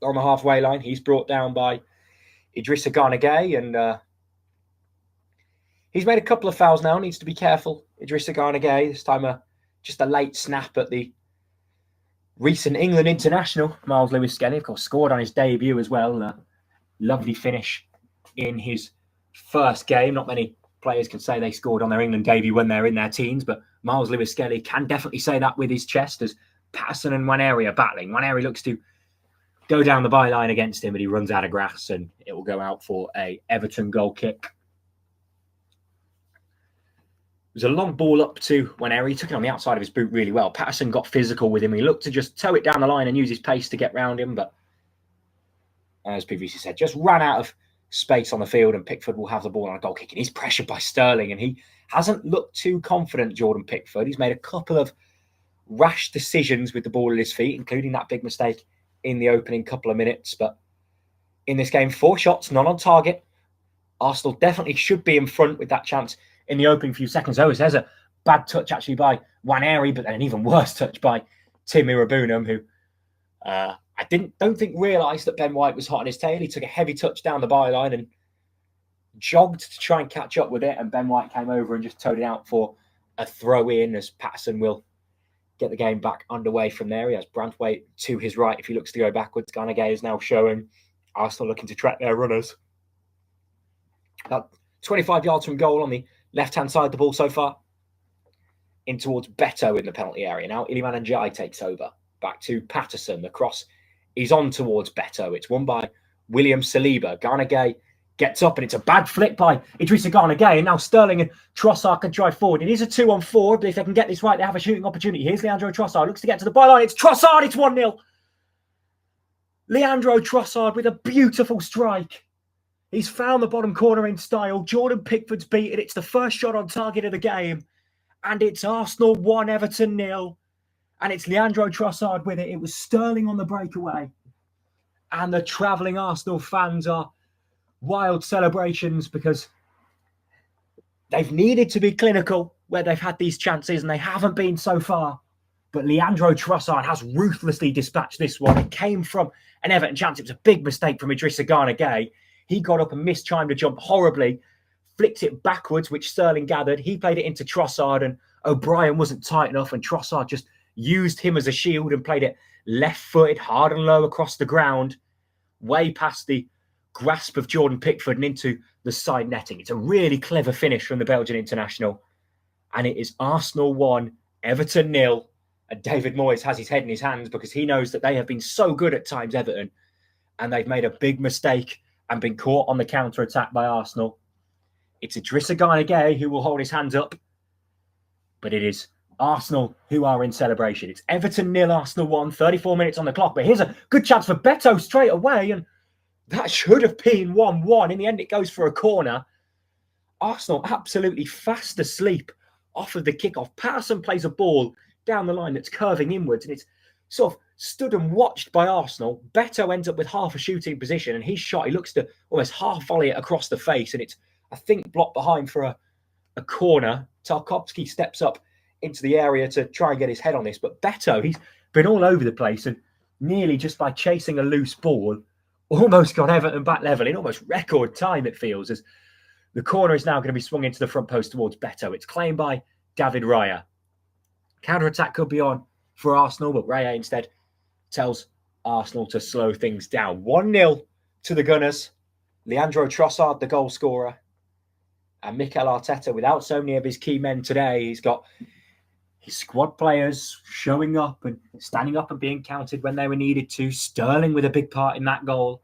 on the halfway line. He's brought down by Idrissa Gana Gueye, and he's made a couple of fouls now. Needs to be careful. Idrissa Gana Gueye, this time just a late snap at the recent England international, Miles Lewis-Skelly, of course, scored on his debut as well. A lovely finish in his first game. Not many players can say they scored on their England debut when they're in their teens, but Miles Lewis-Skelly can definitely say that with his chest as Patterson and Nwaneri are battling. Nwaneri looks to go down the byline against him, but he runs out of grass and it will go out for a Everton goal kick. It was a long ball up to Nwaneri. He took it on the outside of his boot really well. Patterson got physical with him. He looked to just toe it down the line and use his pace to get round him, but as previously said, just ran out of space on the field, and Pickford will have the ball on a goal kick. And he's pressured by Sterling, and he hasn't looked too confident, Jordan Pickford. He's made a couple of rash decisions with the ball at his feet, including that big mistake in the opening couple of minutes. But in this game, 4 shots, none on target. Arsenal definitely should be in front with that chance in the opening few seconds. There's a bad touch actually by Nwaneri, but then an even worse touch by Tim Irabunum, who I don't think realised that Ben White was hot on his tail. He took a heavy touch down the byline and jogged to try and catch up with it, and Ben White came over and just towed it out for a throw-in, as Patterson will get the game back underway from there. He has Branthwaite to his right if he looks to go backwards. Gana Gueye is now showing Arsenal looking to track their runners. About 25 yards from goal on the left-hand side of the ball so far. In towards Beto in the penalty area. Now Iliman Ndiaye takes over. Back to Patterson. The cross is on towards Beto. It's won by William Saliba. Gana Gueye gets up, and it's a bad flick by Idrissa Gana Gueye. And now Sterling and Trossard can drive forward. It is a 2-on-4, but if they can get this right, they have a shooting opportunity. Here's Leandro Trossard. Looks to get to the byline. It's Trossard. It's 1-0. Leandro Trossard with a beautiful strike. He's found the bottom corner in style. Jordan Pickford's beat it. It's the first shot on target of the game. And it's Arsenal 1, Everton 0. And it's Leandro Trossard with it. It was Sterling on the breakaway. And the travelling Arsenal fans are wild celebrations because they've needed to be clinical where they've had these chances and they haven't been so far. But Leandro Trossard has ruthlessly dispatched this one. It came from an Everton chance. It was a big mistake from Idrissa Gana Gueye. He got up and mistimed a jump horribly, flicked it backwards, which Sterling gathered. He played it into Trossard, and O'Brien wasn't tight enough, and Trossard just used him as a shield and played it left-footed, hard and low across the ground, way past the grasp of Jordan Pickford and into the side netting. It's a really clever finish from the Belgian international, and it is Arsenal 1, Everton 0. And David Moyes has his head in his hands because he knows that they have been so good at times, Everton, and they've made a big mistake and been caught on the counter-attack by Arsenal. It's Idrissa Gana Gueye who will hold his hands up, but it is Arsenal who are in celebration. It's Everton 0, Arsenal 1, 34 minutes on the clock, but here's a good chance for Beto straight away, and that should have been 1-1. In the end, it goes for a corner. Arsenal absolutely fast asleep off of the kickoff. Patterson plays a ball down the line that's curving inwards, and it's sort of stood and watched by Arsenal. Beto ends up with half a shooting position, and his shot, he looks to almost half volley it across the face, and it's, I think, blocked behind for a corner. Tarkowski steps up into the area to try and get his head on this, but Beto, he's been all over the place, and nearly just by chasing a loose ball, almost got Everton back level in almost record time, it feels, as the corner is now going to be swung into the front post towards Beto. It's claimed by David Raya. Counter-attack could be on for Arsenal, but Raya instead tells Arsenal to slow things down. 1-0 to the Gunners. Leandro Trossard, the goal scorer. And Mikel Arteta, without so many of his key men today, he's got his squad players showing up and standing up and being counted when they were needed to. Sterling with a big part in that goal.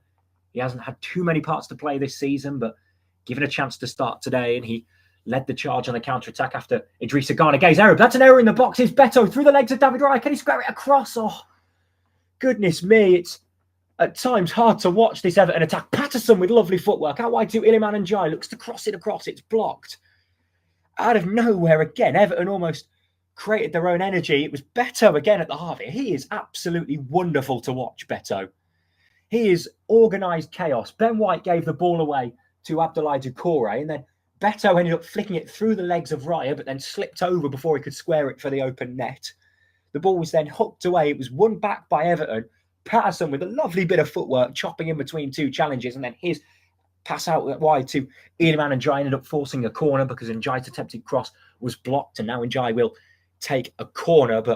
He hasn't had too many parts to play this season, but given a chance to start today, and he led the charge on the counter-attack after Idrissa Gana Gueye's error. That's an error in the box. It's Beto through the legs of David Raya. Can he square it across? Oh, goodness me. It's at times hard to watch this Everton attack. Patterson with lovely footwork. Out wide to Iliman Ndiaye. Looks to cross it across. It's blocked. Out of nowhere again, Everton almost created their own energy. It was Beto again at the heart of it. He is absolutely wonderful to watch, Beto. He is organised chaos. Ben White gave the ball away to Abdoulaye Doucouré, and then Beto ended up flicking it through the legs of Raya, but then slipped over before he could square it for the open net. The ball was then hooked away. It was won back by Everton, Patterson with a lovely bit of footwork, chopping in between two challenges, and then his pass out wide to Iliman Ndiaye ended up forcing a corner because Ndiaye's attempted cross was blocked, and now Ndiaye will take a corner. But